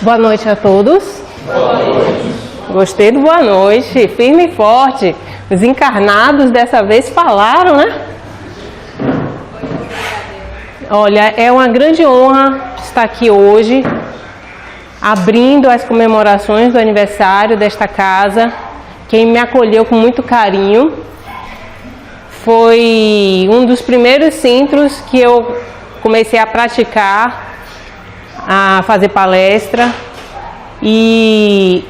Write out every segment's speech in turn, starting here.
Boa noite a todos. Boa noite. Gostei do boa noite, firme e forte. Os encarnados dessa vez falaram, né? Olha, é uma grande honra estar aqui hoje, abrindo as comemorações do aniversário desta casa. Quem me acolheu com muito carinho foi um dos primeiros centros que eu comecei a praticar, a fazer palestra. E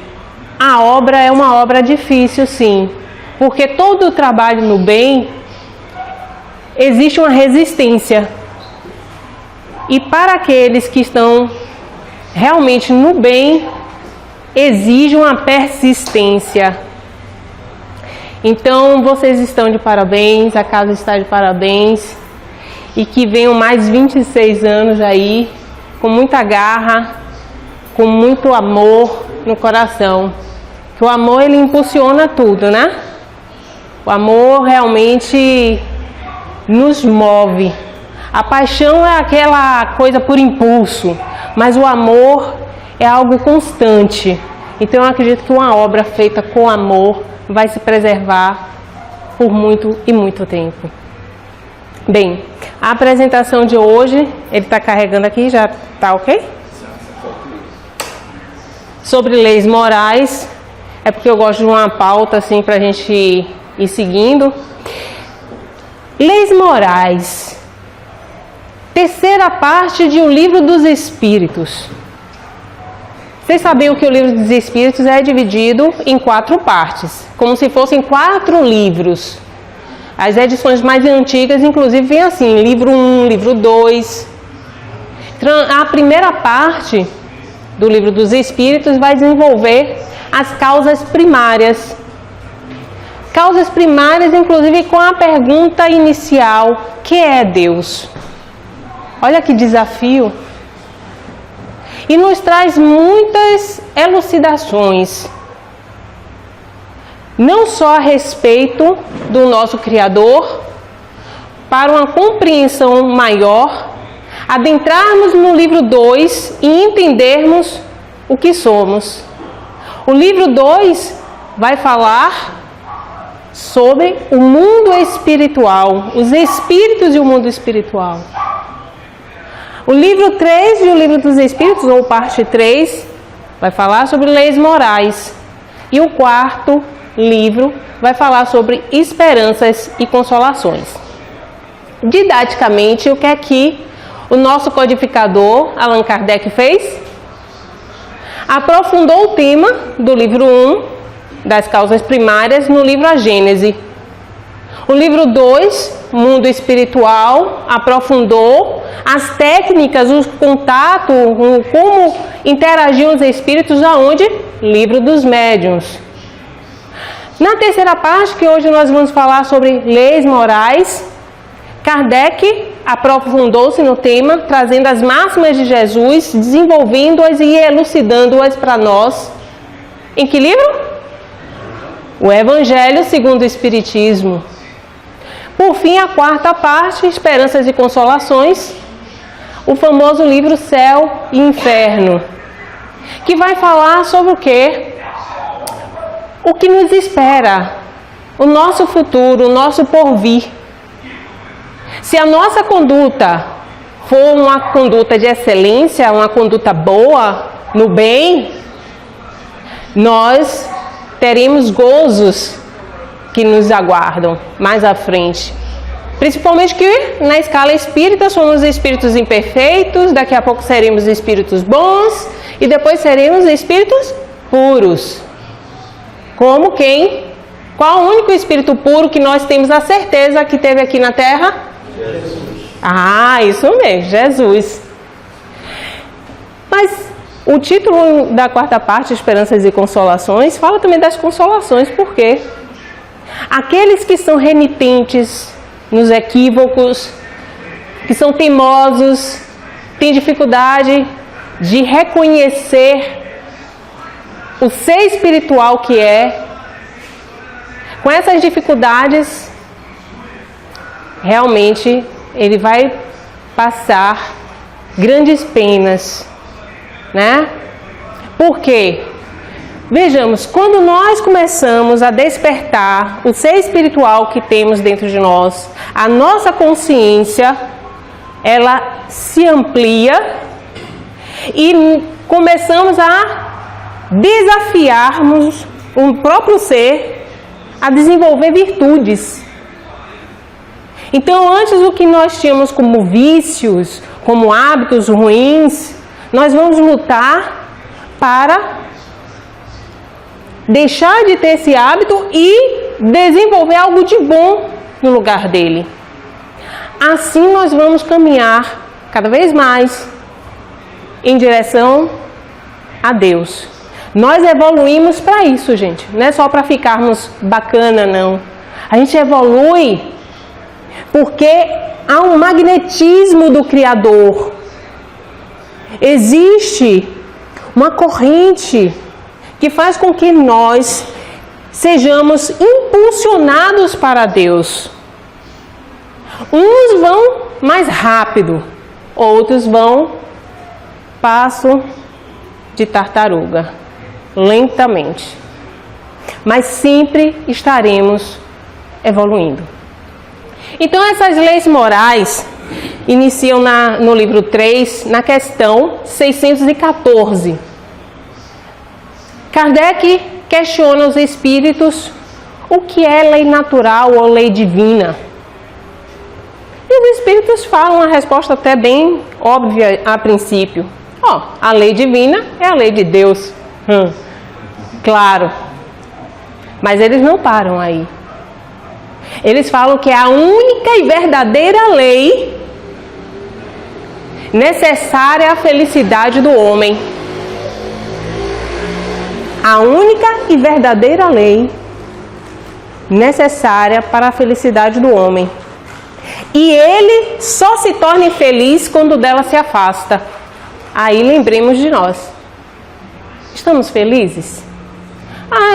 a obra é uma obra difícil, sim, porque todo o trabalho no bem existe uma resistência. E para aqueles que estão realmente no bem, exige uma persistência. Então, vocês estão de parabéns, a casa está de parabéns. E que venham mais 26 anos aí, com muita garra, com muito amor no coração. Que o amor, ele impulsiona tudo, né? O amor realmente nos move. A paixão é aquela coisa por impulso, mas o amor é algo constante. Então eu acredito que uma obra feita com amor vai se preservar por muito e muito tempo. Bem, a apresentação de hoje, ele está carregando aqui, já está ok? Sobre leis morais, é porque eu gosto de uma pauta assim para a gente ir seguindo. Leis morais. Terceira parte de O Livro dos Espíritos. Vocês sabiam que o Livro dos Espíritos é dividido em 4 partes, como se fossem 4 livros. As edições mais antigas, inclusive, vem assim, livro 1, livro 2. A primeira parte do Livro dos Espíritos vai desenvolver as causas primárias. Causas primárias, inclusive, com a pergunta inicial: que é Deus? Olha que desafio. E nos traz muitas elucidações, não só a respeito do nosso Criador, para uma compreensão maior, adentrarmos no livro 2 e entendermos o que somos. O livro 2 vai falar sobre o mundo espiritual, os espíritos e o mundo espiritual. O livro 3 de O Livro dos Espíritos, ou parte 3, vai falar sobre leis morais. E o 4º livro vai falar sobre esperanças e consolações. Didaticamente, o que é que o nosso codificador, Allan Kardec, fez? Aprofundou o tema do livro 1, das causas primárias, no livro A Gênese. O livro 2, Mundo Espiritual, aprofundou as técnicas, o contato, como interagiam os espíritos, aonde? Livro dos Médiuns. Na terceira parte, que hoje nós vamos falar sobre leis morais, Kardec aprofundou-se no tema, trazendo as máximas de Jesus, desenvolvendo-as e elucidando-as para nós. Em que livro? O Evangelho segundo o Espiritismo. Por fim, a 4ª parte, Esperanças e Consolações, o famoso livro Céu e Inferno, que vai falar sobre o quê? O que nos espera, o nosso futuro, o nosso porvir. Se a nossa conduta for uma conduta de excelência, uma conduta boa, no bem, nós teremos gozos que nos aguardam mais à frente. Principalmente que na escala espírita somos espíritos imperfeitos, daqui a pouco seremos espíritos bons e depois seremos espíritos puros. Como quem? Qual o único espírito puro que nós temos a certeza que teve aqui na Terra? Jesus. Ah, isso mesmo, Jesus. Mas o título da 4ª parte, Esperanças e Consolações, fala também das consolações, por quê? Aqueles que são renitentes nos equívocos, que são teimosos, têm dificuldade de reconhecer o ser espiritual que é. Com essas dificuldades, realmente ele vai passar grandes penas, né? Por quê? Vejamos, quando nós começamos a despertar o ser espiritual que temos dentro de nós, a nossa consciência, ela se amplia e começamos a desafiarmos o próprio ser a desenvolver virtudes. Então, antes o que nós tínhamos como vícios, como hábitos ruins, nós vamos lutar para deixar de ter esse hábito e desenvolver algo de bom no lugar dele. Assim nós vamos caminhar cada vez mais em direção a Deus. Nós evoluímos para isso, gente. Não é só para ficarmos bacana, não. A gente evolui porque há um magnetismo do Criador. Existe uma corrente que faz com que nós sejamos impulsionados para Deus. Uns vão mais rápido, outros vão passo de tartaruga, lentamente. Mas sempre estaremos evoluindo. Então essas leis morais iniciam no livro 3, na questão 614. Kardec questiona os espíritos o que é lei natural ou lei divina. E os espíritos falam uma resposta até bem óbvia a princípio. A lei divina é a lei de Deus. Claro. Mas eles não param aí. Eles falam que é a única e verdadeira lei necessária à felicidade do homem. A única e verdadeira lei necessária para a felicidade do homem. E ele só se torna infeliz quando dela se afasta. Aí lembremos de nós. Estamos felizes?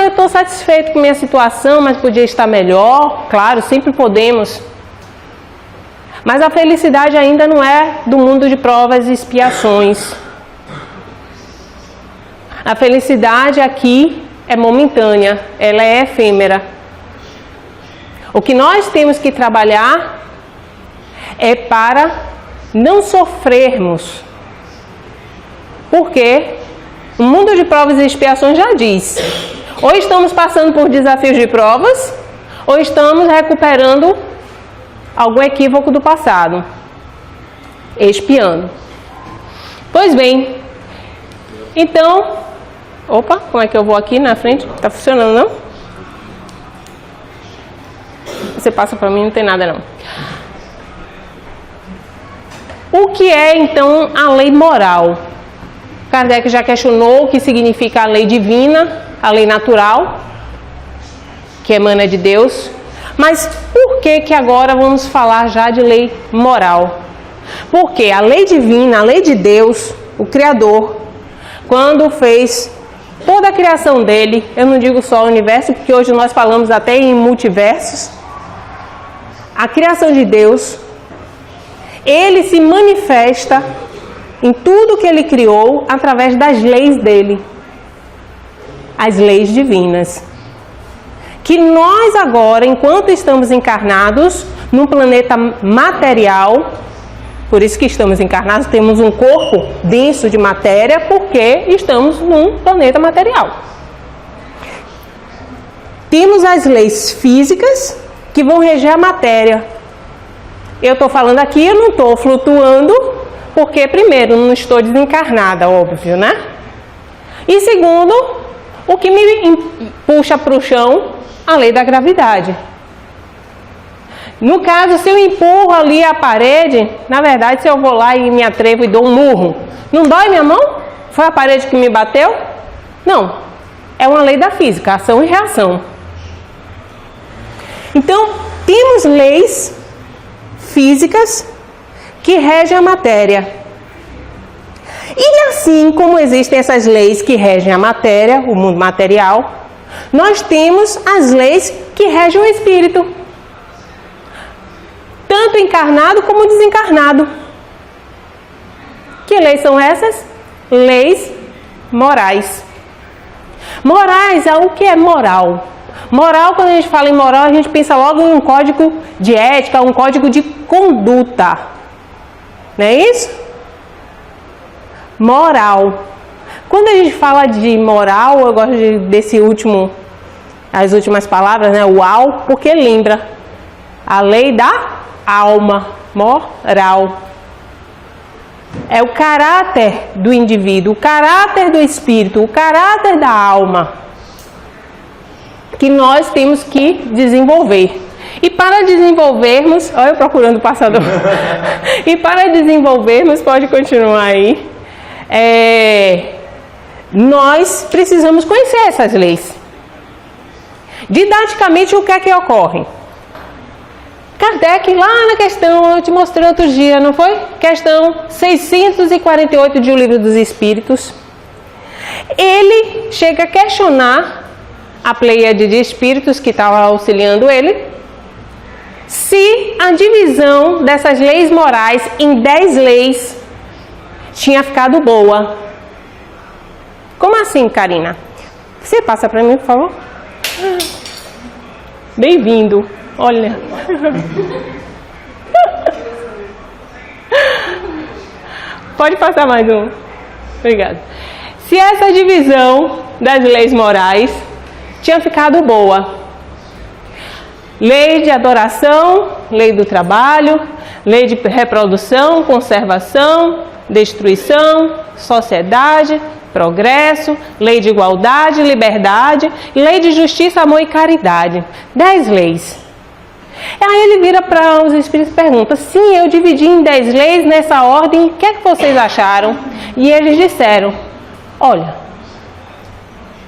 Eu estou satisfeito com minha situação, mas podia estar melhor. Claro, sempre podemos. Mas a felicidade ainda não é do mundo de provas e expiações. A felicidade aqui é momentânea, ela é efêmera. O que nós temos que trabalhar é para não sofrermos. Porque o mundo de provas e expiações já diz: ou estamos passando por desafios de provas, ou estamos recuperando algum equívoco do passado, expiando. Pois bem, então, como é que eu vou aqui na frente? Tá funcionando, não? Você passa para mim, não tem nada não. O que é então a lei moral? Kardec já questionou o que significa a lei divina, a lei natural, que emana de Deus. Mas por que agora vamos falar já de lei moral? Porque a lei divina, a lei de Deus, o Criador, quando fez toda a criação dele, eu não digo só o universo, porque hoje nós falamos até em multiversos, a criação de Deus, ele se manifesta em tudo que ele criou através das leis dele, as leis divinas. Que nós agora, enquanto estamos encarnados num planeta material, por isso que estamos encarnados, temos um corpo denso de matéria, porque estamos num planeta material. Temos as leis físicas que vão reger a matéria. Eu estou falando aqui, eu não estou flutuando, porque primeiro, não estou desencarnada, óbvio, né? E segundo, o que me puxa para o chão, a lei da gravidade. No caso, se eu empurro ali a parede, na verdade, se eu vou lá e me atrevo e dou um murro, não dói minha mão? Foi a parede que me bateu? Não. É uma lei da física, ação e reação. Então, temos leis físicas que regem a matéria. E assim como existem essas leis que regem a matéria, o mundo material, nós temos as leis que regem o espírito, tanto encarnado como desencarnado. Que leis são essas? Leis morais. Morais, o que é moral? Moral, quando a gente fala em moral, a gente pensa logo em um código de ética, um código de conduta. Não é isso? Moral. Quando a gente fala de moral, eu gosto as últimas palavras, né? O al, porque lembra a lei da alma, moral. É o caráter do indivíduo, o caráter do espírito, o caráter da alma que nós temos que desenvolver. E para desenvolvermos, olha eu procurando o passador. E para desenvolvermos, pode continuar aí, nós precisamos conhecer essas leis. Didaticamente, o que é que ocorre? Kardec, lá na questão, eu te mostrei outro dia, não foi? Questão 648 de O Livro dos Espíritos. Ele chega a questionar a pleiade de espíritos que estava auxiliando ele, se a divisão dessas leis morais em 10 leis tinha ficado boa. Como assim, Karina? Você passa para mim, por favor? Bem-vindo. Olha. Pode passar mais um. Obrigada. Se essa divisão das leis morais tinha ficado boa. Lei de adoração, lei do trabalho, lei de reprodução, conservação, destruição, sociedade, progresso, lei de igualdade, liberdade, lei de justiça, amor e caridade. 10 leis. Aí ele vira para os espíritos e pergunta: sim, eu dividi em 10 leis nessa ordem, o que é que vocês acharam? E eles disseram: olha,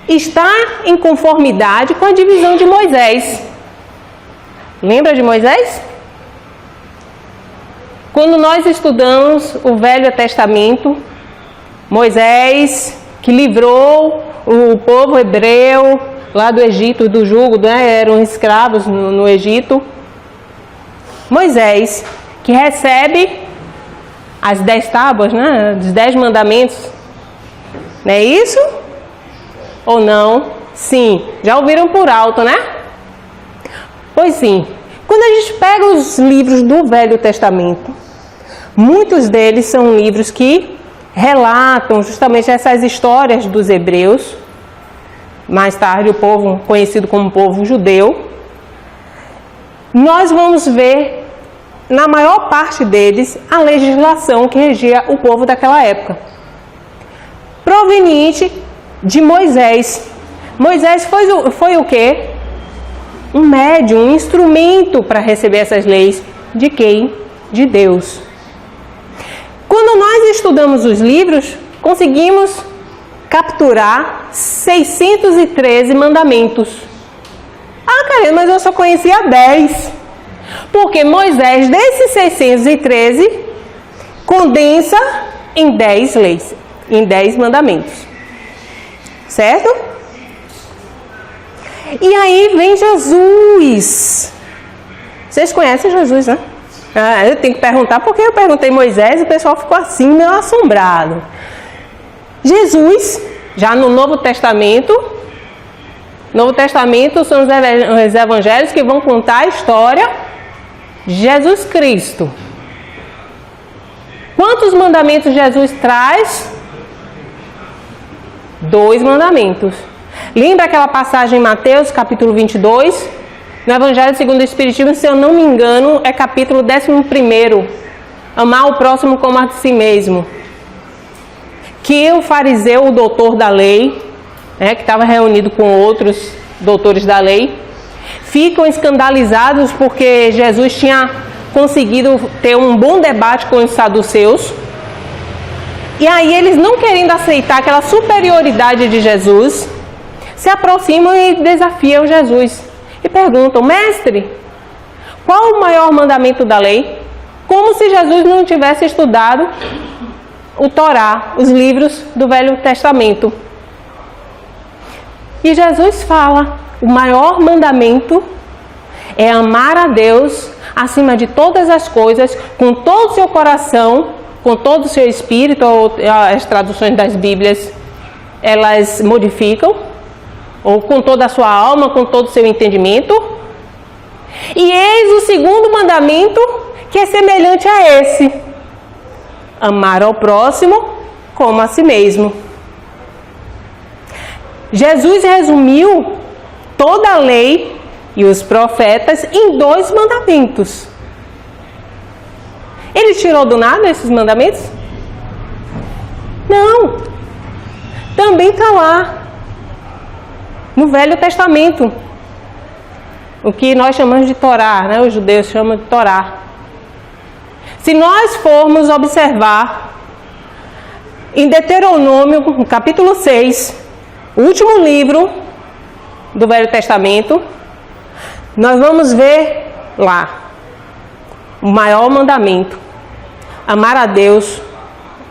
está em conformidade com a divisão de Moisés. Lembra de Moisés? Quando nós estudamos o Velho Testamento, Moisés, que livrou o povo hebreu lá do Egito, do jugo, né? Eram escravos no Egito. Moisés, que recebe as 10 tábuas, né? Os 10 mandamentos. Não é isso? Ou não? Sim. Já ouviram por alto, né? Pois sim. Quando a gente pega os livros do Velho Testamento, muitos deles são livros que relatam justamente essas histórias dos hebreus, mais tarde o povo conhecido como povo judeu. Nós vamos ver, na maior parte deles, a legislação que regia o povo daquela época, proveniente de Moisés. Moisés foi o quê? Um médium, um instrumento para receber essas leis. De quem? De Deus. Quando nós estudamos os livros, conseguimos capturar 613 mandamentos. Ah, Karina, mas eu só conhecia 10. Porque Moisés, desses 613, condensa em 10 leis, em 10 mandamentos. Certo? E aí vem Jesus. Vocês conhecem Jesus, né? Eu tenho que perguntar, porque eu perguntei Moisés e o pessoal ficou assim, meio assombrado. Jesus, já no Novo Testamento são os evangelhos que vão contar a história de Jesus Cristo. Quantos mandamentos Jesus traz? 2 mandamentos. Lembra aquela passagem em Mateus, capítulo 22? No Evangelho segundo o Espiritismo, se eu não me engano, é capítulo 11. Amar o próximo como a si mesmo. Que o fariseu, o doutor da lei, que estava reunido com outros doutores da lei, ficam escandalizados porque Jesus tinha conseguido ter um bom debate com os saduceus. E aí eles, não querendo aceitar aquela superioridade de Jesus, se aproximam e desafiam Jesus. E perguntam: mestre, qual o maior mandamento da lei? Como se Jesus não tivesse estudado o Torá, os livros do Velho Testamento. E Jesus fala: o maior mandamento é amar a Deus acima de todas as coisas, com todo o seu coração, com todo o seu espírito, ou as traduções das Bíblias, elas modificam, ou com toda a sua alma, com todo o seu entendimento. E eis o segundo mandamento, que é semelhante a esse: amar ao próximo como a si mesmo. Jesus resumiu toda a lei e os profetas em 2 mandamentos. Ele tirou do nada esses mandamentos? Não. Também está lá, no Velho Testamento. O que nós chamamos de Torá, né? Os judeus chamam de Torá. Se nós formos observar em Deuteronômio, no capítulo 6, o último livro do Velho Testamento, nós vamos ver lá o maior mandamento: amar a Deus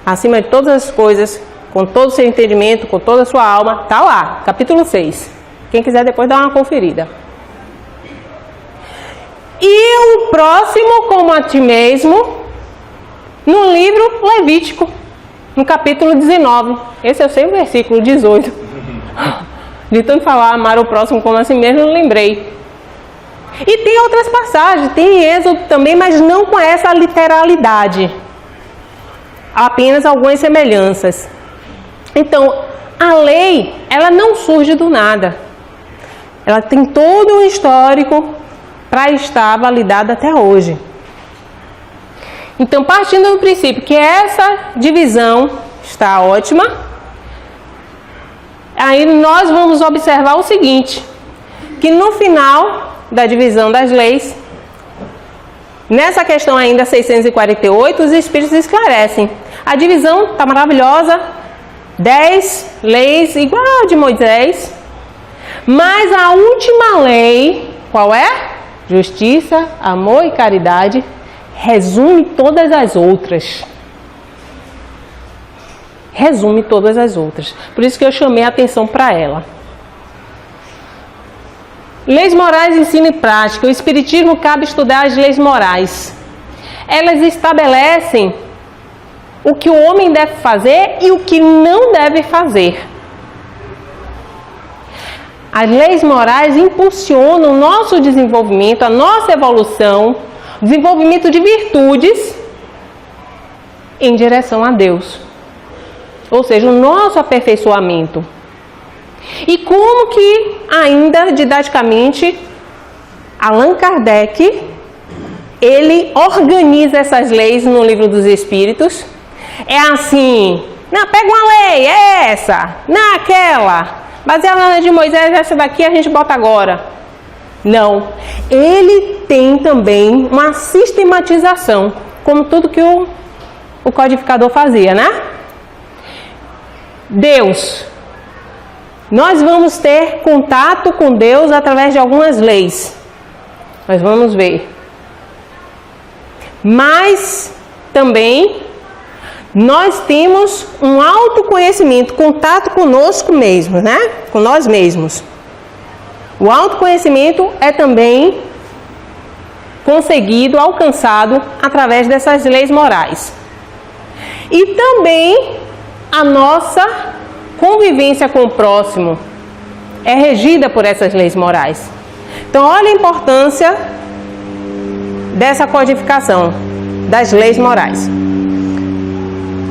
acima de todas as coisas, com todo o seu entendimento, com toda a sua alma. Está lá, capítulo 6. Quem quiser depois dar uma conferida. E o próximo como a ti mesmo, no livro Levítico, no capítulo 19. Esse eu sei o versículo 18. De tanto falar amar o próximo como a si mesmo, eu não lembrei. E tem outras passagens, tem Êxodo também, mas não com essa literalidade. Apenas algumas semelhanças. Então, a lei, ela não surge do nada. Ela tem todo um histórico para estar validada até hoje. Então, partindo do princípio que essa divisão está ótima, aí nós vamos observar o seguinte, que no final da divisão das leis, nessa questão ainda 648, os Espíritos esclarecem. A divisão está maravilhosa, 10 leis igual a de Moisés, mas a última lei, qual é? Justiça, amor e caridade, resume todas as outras. Resume todas as outras. Por isso que eu chamei a atenção para ela. Leis morais, ensino e prática. O Espiritismo cabe estudar as leis morais. Elas estabelecem o que o homem deve fazer e o que não deve fazer. As leis morais impulsionam o nosso desenvolvimento, a nossa evolução, o desenvolvimento de virtudes em direção a Deus. Ou seja, o nosso aperfeiçoamento. E como que, ainda didaticamente, Allan Kardec, ele organiza essas leis no Livro dos Espíritos. É assim, não, pega uma lei, é essa, não, aquela. Baseada na de Moisés, essa daqui a gente bota agora. Não. Ele tem também uma sistematização, como tudo que o codificador fazia, né? Deus. Nós vamos ter contato com Deus através de algumas leis. Nós vamos ver. Mas também nós temos um autoconhecimento, contato conosco mesmo, né? Com nós mesmos. O autoconhecimento é também conseguido, alcançado através dessas leis morais. E também a nossa convivência com o próximo é regida por essas leis morais. Então, olha a importância dessa codificação das leis morais.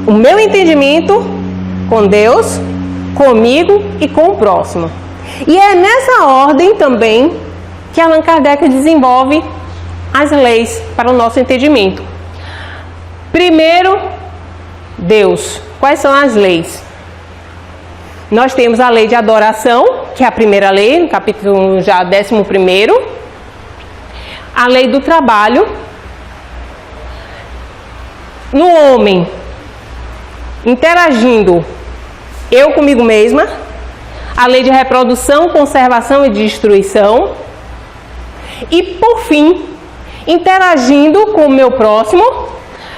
O meu entendimento com Deus, comigo e com o próximo. E é nessa ordem também que Allan Kardec desenvolve as leis para o nosso entendimento. Primeiro, Deus. Quais são as leis? Nós temos a lei de adoração, que é a primeira lei, no capítulo já 11º. A lei do trabalho. No homem, interagindo eu comigo mesma, a lei de reprodução, conservação e destruição. E, por fim, interagindo com o meu próximo,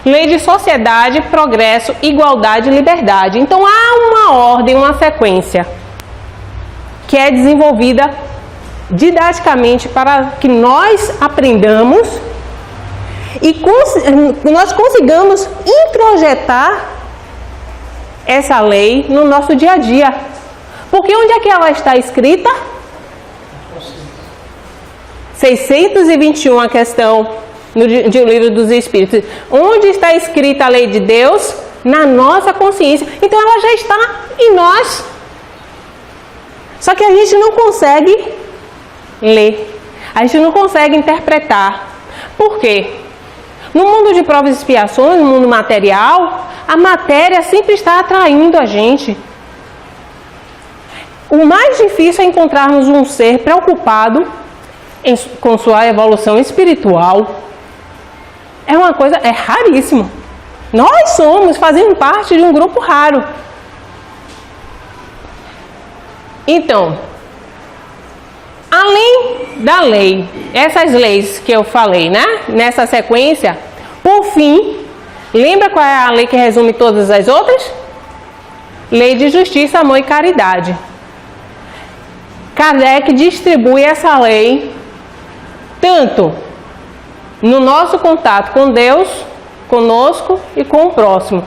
lei de sociedade, progresso, igualdade e liberdade. Então, há uma ordem, uma sequência, que é desenvolvida didaticamente para que nós aprendamos e nós consigamos introjetar essa lei no nosso dia a dia. Porque onde é que ela está escrita? 621 a questão de O Livro dos Espíritos. Onde está escrita a lei de Deus? Na nossa consciência. Então ela já está em nós. Só que a gente não consegue ler. A gente não consegue interpretar. Por quê? No mundo de provas e expiações, no mundo material, a matéria sempre está atraindo a gente. O mais difícil é encontrarmos um ser preocupado com sua evolução espiritual. É raríssimo. Nós fazemos parte de um grupo raro. Então, além da lei, essas leis que eu falei, né? Nessa sequência, por fim, lembra qual é a lei que resume todas as outras? Lei de justiça, amor e caridade. Kardec distribui essa lei tanto no nosso contato com Deus, conosco e com o próximo.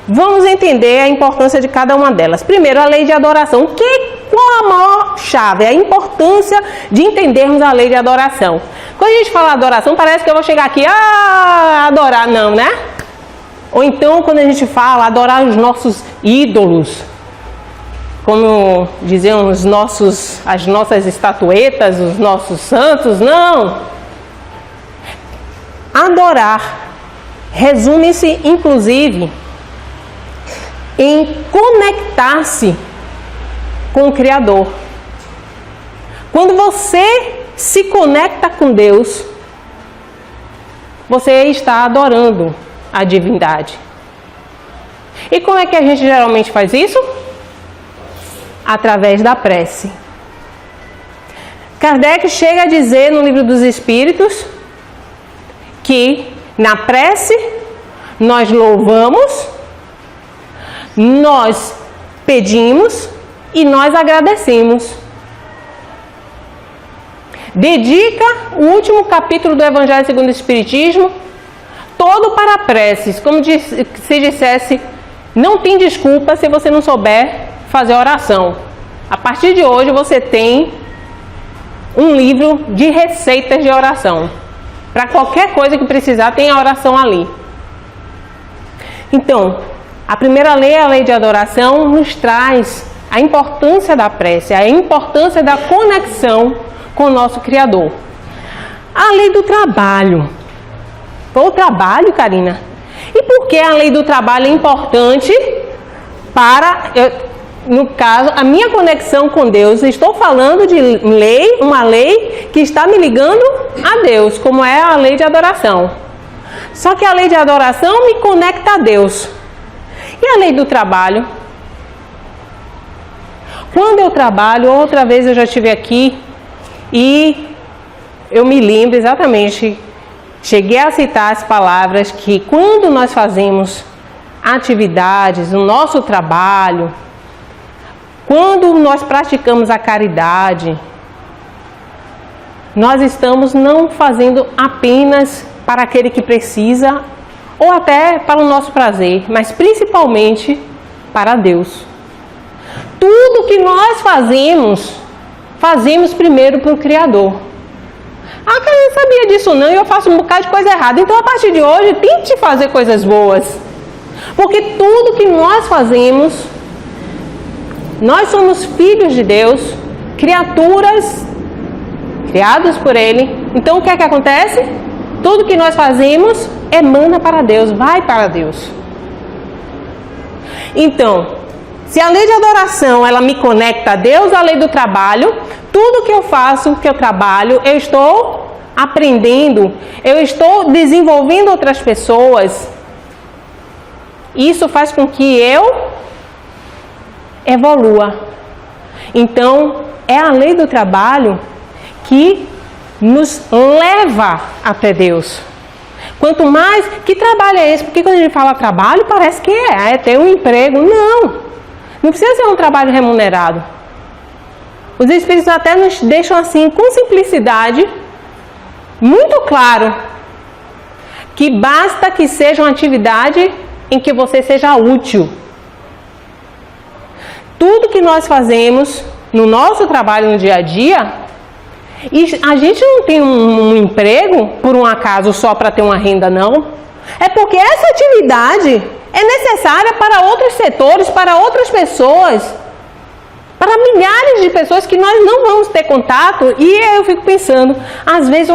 Vamos entender a importância de cada uma delas. Primeiro, a lei de adoração. Qual a maior chave? A importância de entendermos a lei de adoração. Quando a gente fala adoração, parece que eu vou chegar aqui, adorar. Não, né? Ou então, quando a gente fala adorar os nossos ídolos, como diziam as nossas estatuetas, os nossos santos, não. Adorar resume-se, inclusive, em conectar-se com o Criador. Quando você se conecta com Deus, você está adorando a divindade. E como é que a gente geralmente faz isso? Através da prece. Kardec chega a dizer no Livro dos Espíritos que na prece nós louvamos, nós pedimos e nós agradecemos. Dedica o último capítulo do Evangelho segundo o Espiritismo todo para preces, como se dissesse, não tem desculpa se você não souber fazer oração. A partir de hoje você tem um livro de receitas de oração. Para qualquer coisa que precisar, tem a oração ali. Então, a primeira lei, a lei de adoração, nos traz a importância da prece, a importância da conexão com o nosso Criador. A lei do trabalho. O trabalho, Karina. E por que a lei do trabalho é importante para, no caso, a minha conexão com Deus? Estou falando de lei, uma lei que está me ligando a Deus, como é a lei de adoração. Só que a lei de adoração me conecta a Deus. E a lei do trabalho? Quando eu trabalho, outra vez eu já estive aqui e eu me lembro exatamente, cheguei a citar as palavras que quando nós fazemos atividades no nosso trabalho, quando nós praticamos a caridade, nós estamos não fazendo apenas para aquele que precisa ou até para o nosso prazer, mas principalmente para Deus. Tudo que nós fazemos primeiro para o Criador. Ah, eu não sabia disso não, e eu faço um bocado de coisa errada. Então, a partir de hoje, tente fazer coisas boas. Porque tudo que nós fazemos, nós somos filhos de Deus, criaturas criadas por Ele. Então, o que é que acontece? Tudo que nós fazemos emana para Deus, vai para Deus. Então, se a lei de adoração, ela me conecta a Deus, a lei do trabalho, tudo que eu faço, que eu trabalho, eu estou aprendendo, eu estou desenvolvendo outras pessoas. Isso faz com que eu evolua. Então, é a lei do trabalho que nos leva até Deus. Quanto mais, que trabalho é esse? Porque quando a gente fala trabalho, parece que é ter um emprego. Não precisa ser um trabalho remunerado. Os Espíritos até nos deixam assim, com simplicidade, muito claro, que basta que seja uma atividade em que você seja útil. tudo que nós fazemos no nosso trabalho no dia a dia, e a gente não tem um emprego por um acaso só para ter uma renda, não. É porque essa atividade é necessária para outros setores, para outras pessoas, para milhares de pessoas que nós não vamos ter contato. E eu fico pensando, às vezes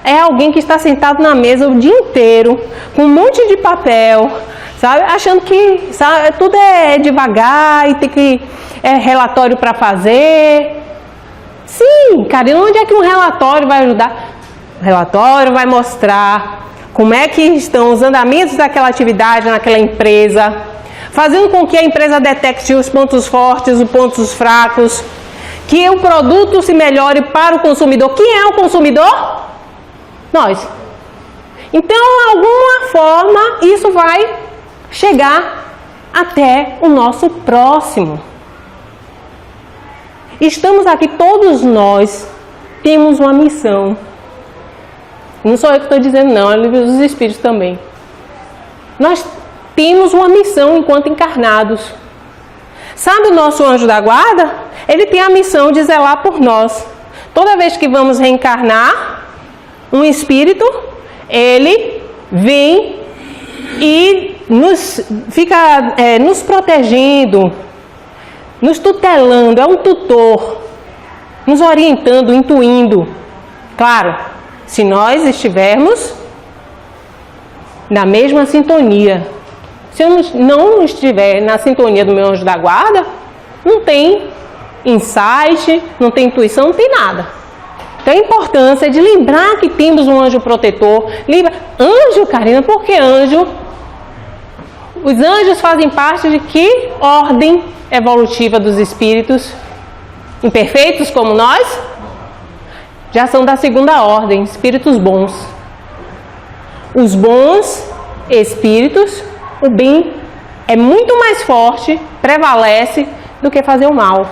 é alguém que está sentado na mesa o dia inteiro, com um monte de papel, sabe, achando que tudo é devagar e tem que relatório para fazer. Sim, Karina, onde é que um relatório vai ajudar? O relatório vai mostrar como é que estão os andamentos daquela atividade naquela empresa, fazendo com que a empresa detecte os pontos fortes, os pontos fracos, que o produto se melhore para o consumidor. Quem é o consumidor? Nós. Então, de alguma forma, isso vai chegar até o nosso próximo. Estamos aqui, todos nós temos uma missão. Não sou eu que estou dizendo, não, é o livro dos Espíritos também. Nós temos uma missão enquanto encarnados. Sabe o nosso anjo da guarda? Ele tem a missão de zelar por nós. Toda vez que vamos reencarnar, um espírito, ele vem e fica nos protegendo, nos tutelando, é um tutor, nos orientando, intuindo. Claro, se nós estivermos na mesma sintonia. Se eu não estiver na sintonia do meu anjo da guarda, não tem insight, não tem intuição, não tem nada. Então a importância de lembrar que temos um anjo protetor. Lembra, anjo, Karina, por que anjo? Os anjos fazem parte de que ordem evolutiva dos espíritos? Imperfeitos como nós? Já são da segunda ordem, espíritos bons. Os bons espíritos, o bem é muito mais forte, prevalece do que fazer o mal.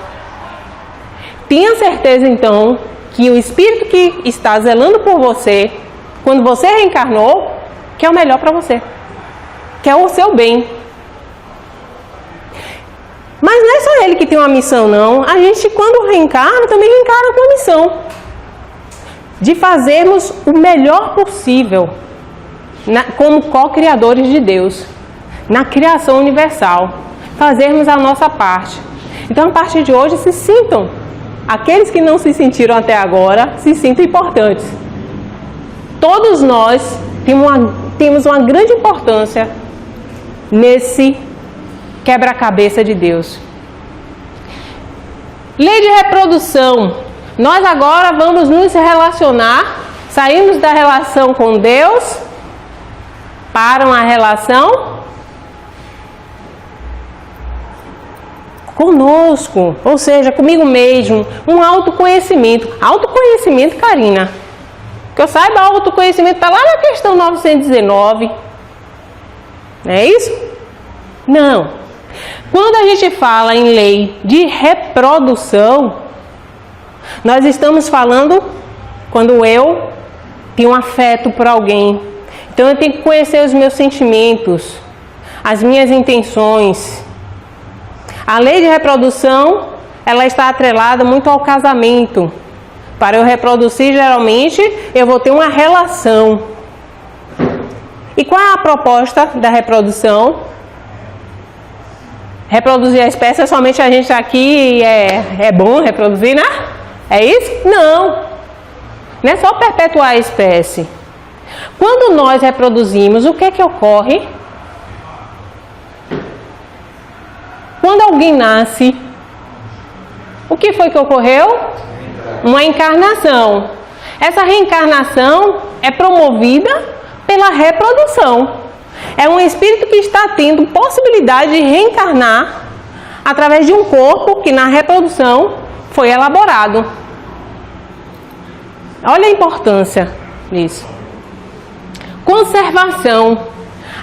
Tenha certeza então que o espírito que está zelando por você, quando você reencarnou, quer o melhor para você, quer o seu bem. Mas não é só ele que tem uma missão, não. A gente, quando reencarna, também reencarna com a missão de fazermos o melhor possível como co-criadores de Deus, na criação universal, fazermos a nossa parte. Então, a partir de hoje, se sintam, aqueles que não se sentiram até agora, se sintam importantes. Todos nós temos uma grande importância nesse quebra-cabeça de Deus. Lei de reprodução. Nós agora vamos nos relacionar, saímos da relação com Deus para uma relação conosco, ou seja, comigo mesmo, um autoconhecimento. Autoconhecimento, Karina, que eu saiba, autoconhecimento está lá na questão 919, não é isso? Não. Quando a gente fala em lei de reprodução, nós estamos falando quando eu tenho um afeto por alguém. Então eu tenho que conhecer os meus sentimentos, as minhas intenções. A lei de reprodução, ela está atrelada muito ao casamento. Para eu reproduzir, geralmente, eu vou ter uma relação. E qual é a proposta da reprodução? Reproduzir a espécie, somente a gente aqui é bom reproduzir, né? É isso? Não. Não é só perpetuar a espécie. Quando nós reproduzimos, o que é que ocorre? Quando alguém nasce, o que foi que ocorreu? Uma encarnação. Essa reencarnação é promovida pela reprodução. É um espírito que está tendo possibilidade de reencarnar através de um corpo que na reprodução foi elaborado. Olha a importância disso. Conservação.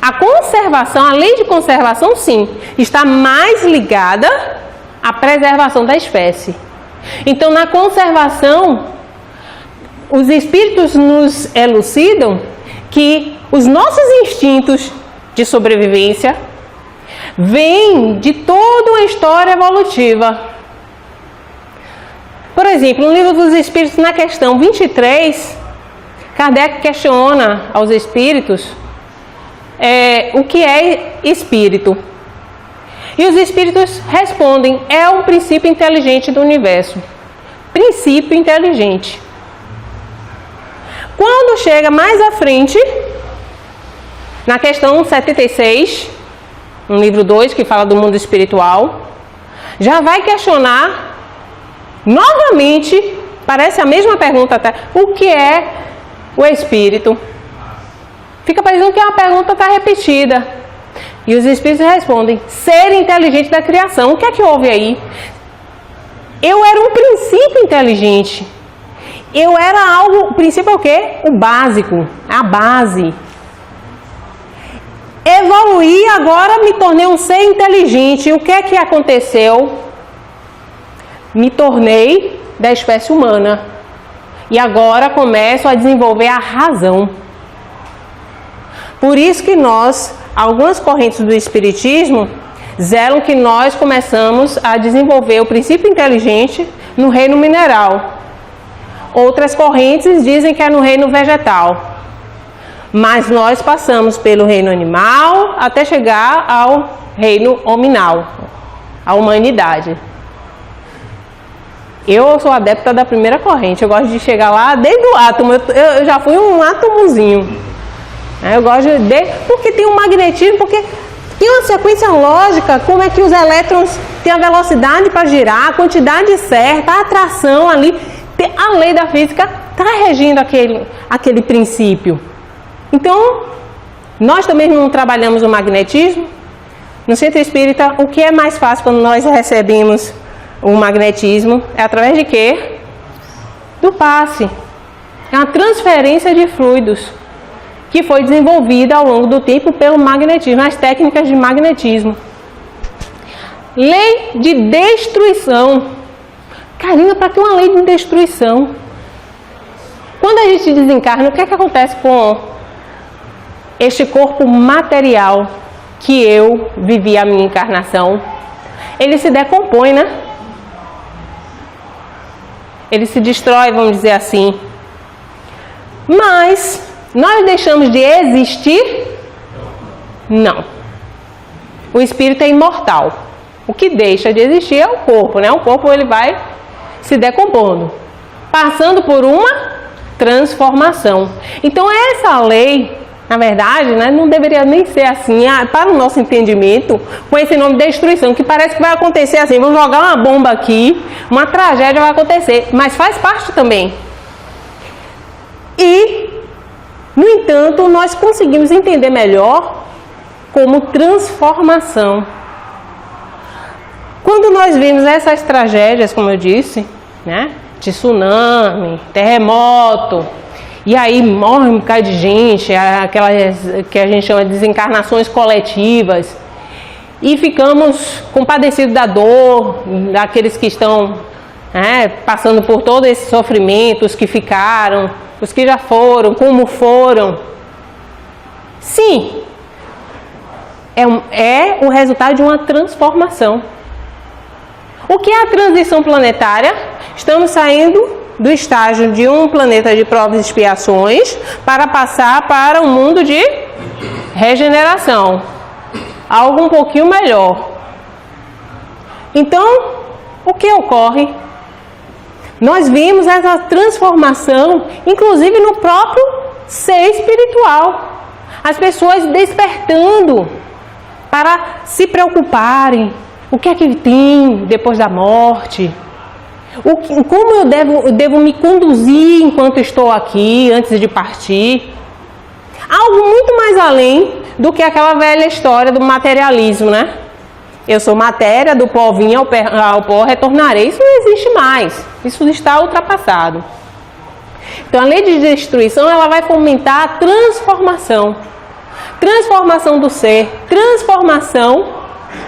A conservação, a lei de conservação, sim, está mais ligada à preservação da espécie. Então, na conservação, os espíritos nos elucidam que os nossos instintos de sobrevivência vem de toda uma história evolutiva. Por exemplo, no Livro dos Espíritos, na questão 23, Kardec questiona aos espíritos o que é espírito. E os espíritos respondem: é um princípio inteligente do universo. Princípio inteligente. Quando chega mais à frente, na questão 76, no livro 2, que fala do mundo espiritual, já vai questionar novamente, parece a mesma pergunta até, o que é o espírito? Fica parecendo que a pergunta está repetida. E os espíritos respondem: ser inteligente da criação. O que é que houve aí? Eu era um princípio inteligente. Eu era algo, o princípio é o quê? O básico, a base. Evoluí, agora me tornei um ser inteligente. O que é que aconteceu? Me tornei da espécie humana. E agora começo a desenvolver a razão. Por isso que algumas correntes do Espiritismo zelam que nós começamos a desenvolver o princípio inteligente no reino mineral. Outras correntes dizem que é no reino vegetal. Mas nós passamos pelo reino animal até chegar ao reino hominal, a humanidade. Eu sou adepta da primeira corrente, eu gosto de chegar lá desde o átomo, eu já fui um átomozinho. Eu gosto porque tem um magnetismo, porque tem uma sequência lógica, como é que os elétrons têm a velocidade para girar, a quantidade certa, a atração ali, a lei da física está regindo aquele princípio. Então, nós também não trabalhamos o magnetismo. No centro espírita, o que é mais fácil quando nós recebemos o magnetismo é através de quê? Do passe. É uma transferência de fluidos que foi desenvolvida ao longo do tempo pelo magnetismo, as técnicas de magnetismo. Lei de destruição. Carina, para que uma lei de destruição? Quando a gente desencarna, o que é que acontece com este corpo material que eu vivi a minha encarnação? Ele se decompõe, né? Ele se destrói, vamos dizer assim. Mas nós deixamos de existir? Não. O espírito é imortal. O que deixa de existir é o corpo, né? O corpo ele vai se decompondo, passando por uma transformação. Então essa lei, na verdade, né, não deveria nem ser assim, para o nosso entendimento, com esse nome de destruição, que parece que vai acontecer assim, vamos jogar uma bomba aqui, uma tragédia vai acontecer, mas faz parte também. E, no entanto, nós conseguimos entender melhor como transformação. Quando nós vimos essas tragédias, como eu disse, né, de tsunami, terremoto, e aí morre um bocado de gente, aquelas que a gente chama de desencarnações coletivas, e ficamos compadecidos da dor daqueles que estão passando por todo esse sofrimento, os que ficaram, os que já foram, como foram. Sim, é o resultado de uma transformação. O que é a transição planetária? Estamos saindo do estágio de um planeta de provas e expiações para passar para um mundo de regeneração. Algo um pouquinho melhor. Então, o que ocorre? Nós vimos essa transformação, inclusive no próprio ser espiritual. As pessoas despertando para se preocuparem. O que é que tem depois da morte? Como eu devo me conduzir enquanto estou aqui, antes de partir? Algo muito mais além do que aquela velha história do materialismo, né? Eu sou matéria, do pó vim ao pó retornarei. Isso não existe mais. Isso está ultrapassado. Então, a lei de destruição, ela vai fomentar a transformação. Transformação do ser, transformação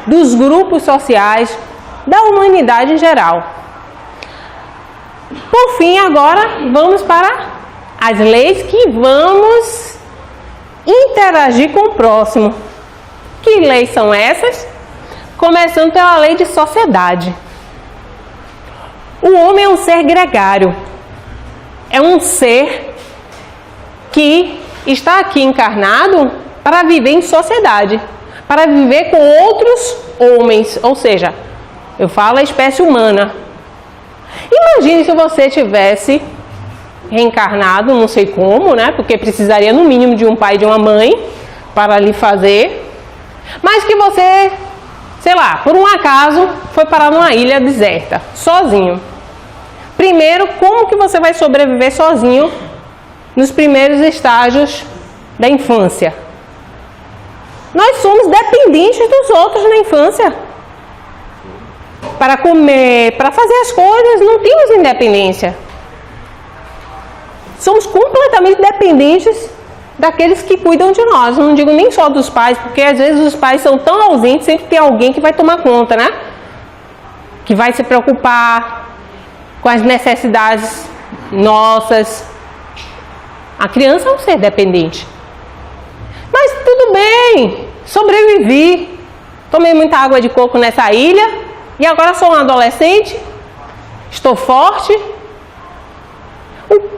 dos grupos sociais, da humanidade em geral. Por fim, agora vamos para as leis que vamos interagir com o próximo. Que leis são essas? Começando pela lei de sociedade. O homem é um ser gregário. É um ser que está aqui encarnado para viver em sociedade, para viver com outros homens, ou seja, eu falo a espécie humana. Imagine se você tivesse reencarnado, não sei como, né? Porque precisaria no mínimo de um pai e de uma mãe para lhe fazer, mas que você, sei lá, por um acaso foi parar numa ilha deserta, sozinho. Primeiro, como que você vai sobreviver sozinho nos primeiros estágios da infância? Nós somos dependentes dos outros na infância. Para comer, para fazer as coisas, não temos independência. Somos completamente dependentes daqueles que cuidam de nós. Não digo nem só dos pais, porque às vezes os pais são tão ausentes, sempre tem alguém que vai tomar conta, né? Que vai se preocupar com as necessidades nossas. A criança é um ser dependente. Mas tudo bem, sobrevivi. Tomei muita água de coco nessa ilha e agora sou um adolescente. Estou forte.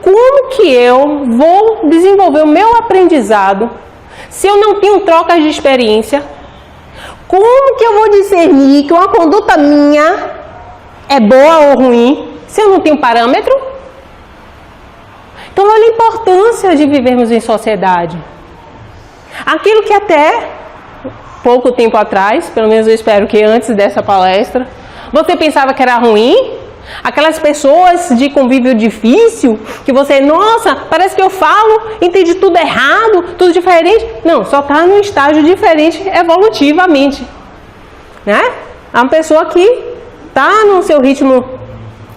Como que eu vou desenvolver o meu aprendizado se eu não tenho trocas de experiência? Como que eu vou discernir que uma conduta minha é boa ou ruim se eu não tenho parâmetro? Então, olha a importância de vivermos em sociedade. Aquilo que até pouco tempo atrás, pelo menos eu espero que antes dessa palestra, você pensava que era ruim, aquelas pessoas de convívio difícil, que você, nossa, parece que eu falo, entendi tudo errado, tudo diferente. Não, só está num estágio diferente evolutivamente, né? É uma pessoa que está no seu ritmo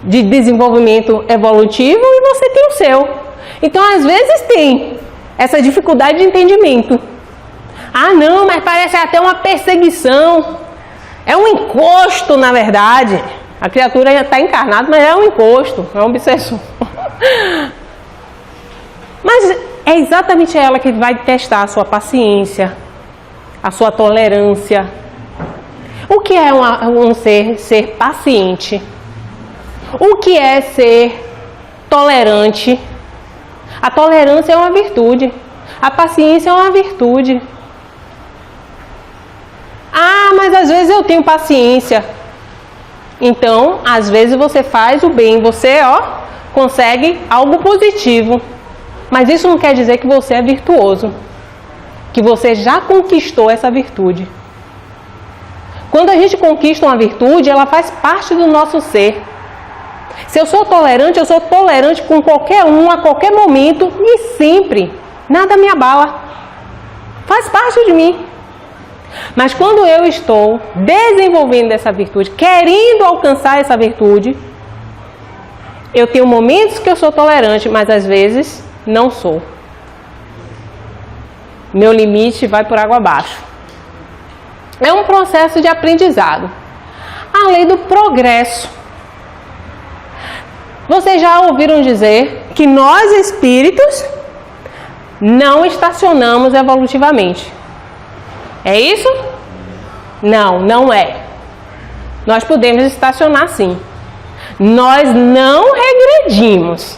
de desenvolvimento evolutivo e você tem o seu. Então, às vezes tem essa dificuldade de entendimento. Ah, não, mas parece até uma perseguição. É um encosto, na verdade. A criatura já está encarnada, mas é um encosto, é um obsessor. Mas é exatamente ela que vai testar a sua paciência, a sua tolerância. O que é ser paciente? O que é ser tolerante? A tolerância é uma virtude. A paciência é uma virtude. Ah, mas às vezes eu tenho paciência. Então, às vezes você faz o bem, você, consegue algo positivo. Mas isso não quer dizer que você é virtuoso, que você já conquistou essa virtude. Quando a gente conquista uma virtude, ela faz parte do nosso ser. Se eu sou tolerante com qualquer um, a qualquer momento e sempre. Nada me abala. Faz parte de mim. Mas quando eu estou desenvolvendo essa virtude, querendo alcançar essa virtude, eu tenho momentos que eu sou tolerante, mas às vezes não sou. Meu limite vai por água abaixo. É um processo de aprendizado. A lei do progresso. Vocês já ouviram dizer que nós espíritos não estacionamos evolutivamente. É isso? Não, não é. Nós podemos estacionar sim. Nós não regredimos.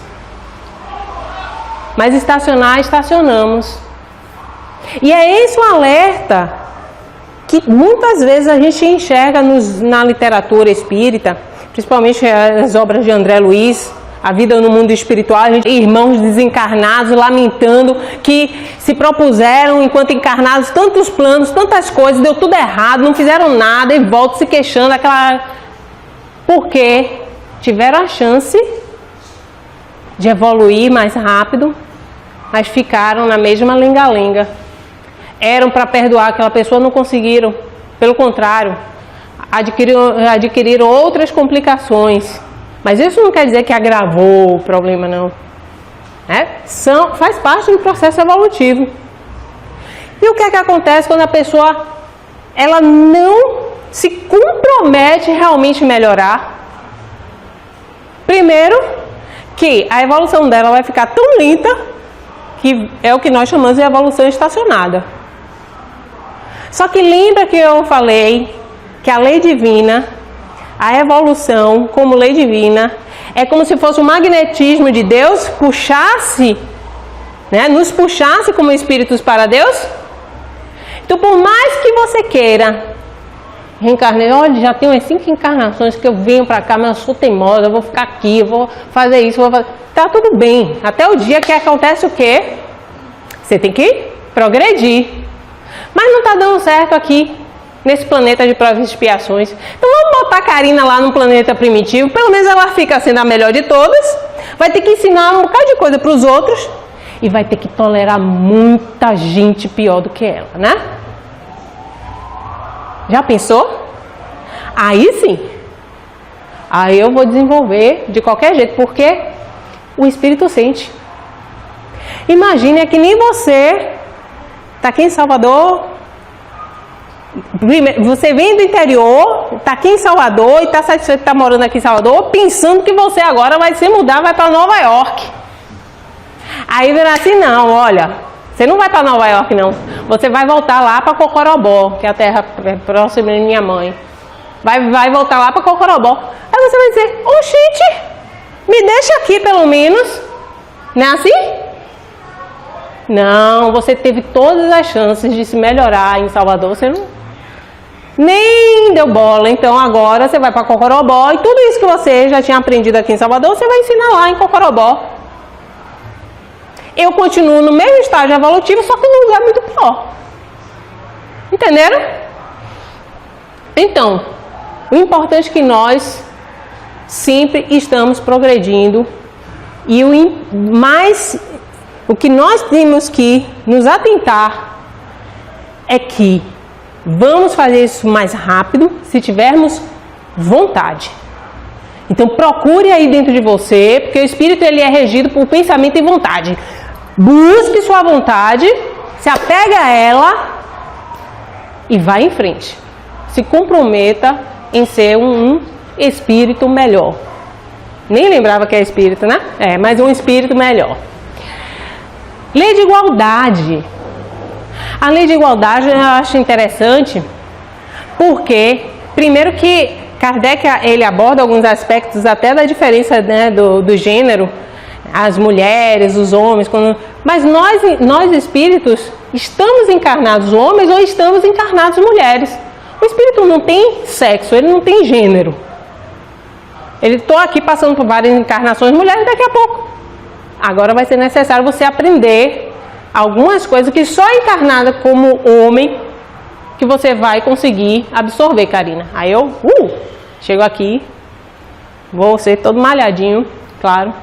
Mas estacionar, estacionamos. E é esse o alerta que muitas vezes a gente enxerga na literatura espírita, principalmente as obras de André Luiz, A Vida no Mundo Espiritual, a gente, irmãos desencarnados lamentando que se propuseram enquanto encarnados tantos planos, tantas coisas, deu tudo errado, não fizeram nada e voltam se queixando porque tiveram a chance de evoluir mais rápido, mas ficaram na mesma lenga-lenga. Eram para perdoar aquela pessoa, não conseguiram, pelo contrário, adquiriram outras complicações. Mas isso não quer dizer que agravou o problema, não. Faz parte do processo evolutivo. E o que é que acontece quando a pessoa ela não se compromete realmente em melhorar? Primeiro, que a evolução dela vai ficar tão lenta que é o que nós chamamos de evolução estacionada. Só que lembra que eu falei que a lei divina, a evolução como lei divina, é como se fosse um magnetismo de Deus puxasse, né, nos puxasse como espíritos para Deus. Então, por mais que você queira reencarnar, olha, já tem umas 5 encarnações que eu venho para cá, mas eu sou teimosa, eu vou ficar aqui, eu vou fazer isso, vou fazer... Tá tudo bem, até o dia que acontece o quê? Você tem que progredir. Mas não tá dando certo aqui, nesse planeta de provas e expiações. Então vamos botar a Karina lá no planeta primitivo, pelo menos ela fica sendo a melhor de todas, vai ter que ensinar um bocado de coisa para os outros e vai ter que tolerar muita gente pior do que ela, né? Já pensou? Aí sim, aí eu vou desenvolver de qualquer jeito, porque o espírito sente. Imagine, é que nem você está aqui em Salvador, você vem do interior, está aqui em Salvador e está satisfeito de estar morando aqui em Salvador, pensando que você agora vai se mudar, vai para Nova York. Aí vem assim, não, olha, você não vai para Nova York não, você vai voltar lá para Cocorobó, que é a terra próxima de minha mãe. Vai voltar lá para Cocorobó. Aí você vai dizer, oxente, me deixa aqui pelo menos. Não é assim? Não, você teve todas as chances de se melhorar em Salvador, você não... nem deu bola. Então agora você vai para Cocorobó e tudo isso que você já tinha aprendido aqui em Salvador, você vai ensinar lá em Cocorobó. Eu continuo no mesmo estágio evolutivo, só que num lugar muito pior. Entenderam? Então, o importante é que nós sempre estamos progredindo e o que nós temos que nos atentar é que vamos fazer isso mais rápido se tivermos vontade. Então procure aí dentro de você, porque o espírito ele é regido por pensamento e vontade. Busque sua vontade, se apega a ela e vá em frente. Se comprometa em ser um espírito melhor. Nem lembrava que é espírito, né? Mas um espírito melhor. Lei de igualdade. A lei de igualdade eu acho interessante porque, primeiro que Kardec ele aborda alguns aspectos até da diferença, né, do gênero, as mulheres, os homens, mas nós espíritos estamos encarnados homens ou estamos encarnados mulheres. O espírito não tem sexo, ele não tem gênero. Ele está aqui passando por várias encarnações mulheres, daqui a pouco. Agora vai ser necessário você aprender algumas coisas que só encarnada como homem que você vai conseguir absorver, Karina. Aí eu chego aqui, vou ser todo malhadinho, claro.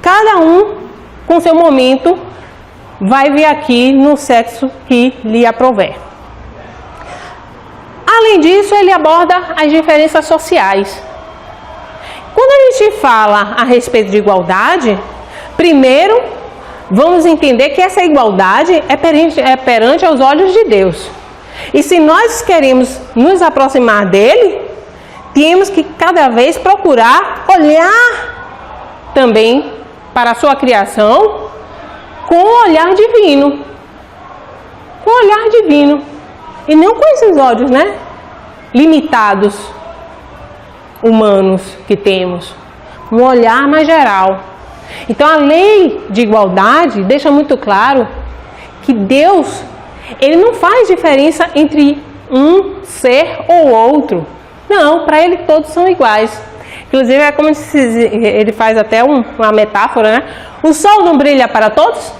Cada um com seu momento vai vir aqui no sexo que lhe aprouver. Além disso, ele aborda as diferenças sociais. Quando a gente fala a respeito de igualdade, primeiro vamos entender que essa igualdade é perante aos olhos de Deus. E se nós queremos nos aproximar dele, temos que cada vez procurar olhar também para a sua criação com o olhar divino. Com o olhar divino. E não com esses olhos, né? Limitados, humanos que temos. Um olhar mais geral. Então a lei de igualdade deixa muito claro que Deus, ele não faz diferença entre um ser ou outro. Não, para ele todos são iguais. Inclusive é como se ele faz até uma metáfora, né? O sol não brilha para todos?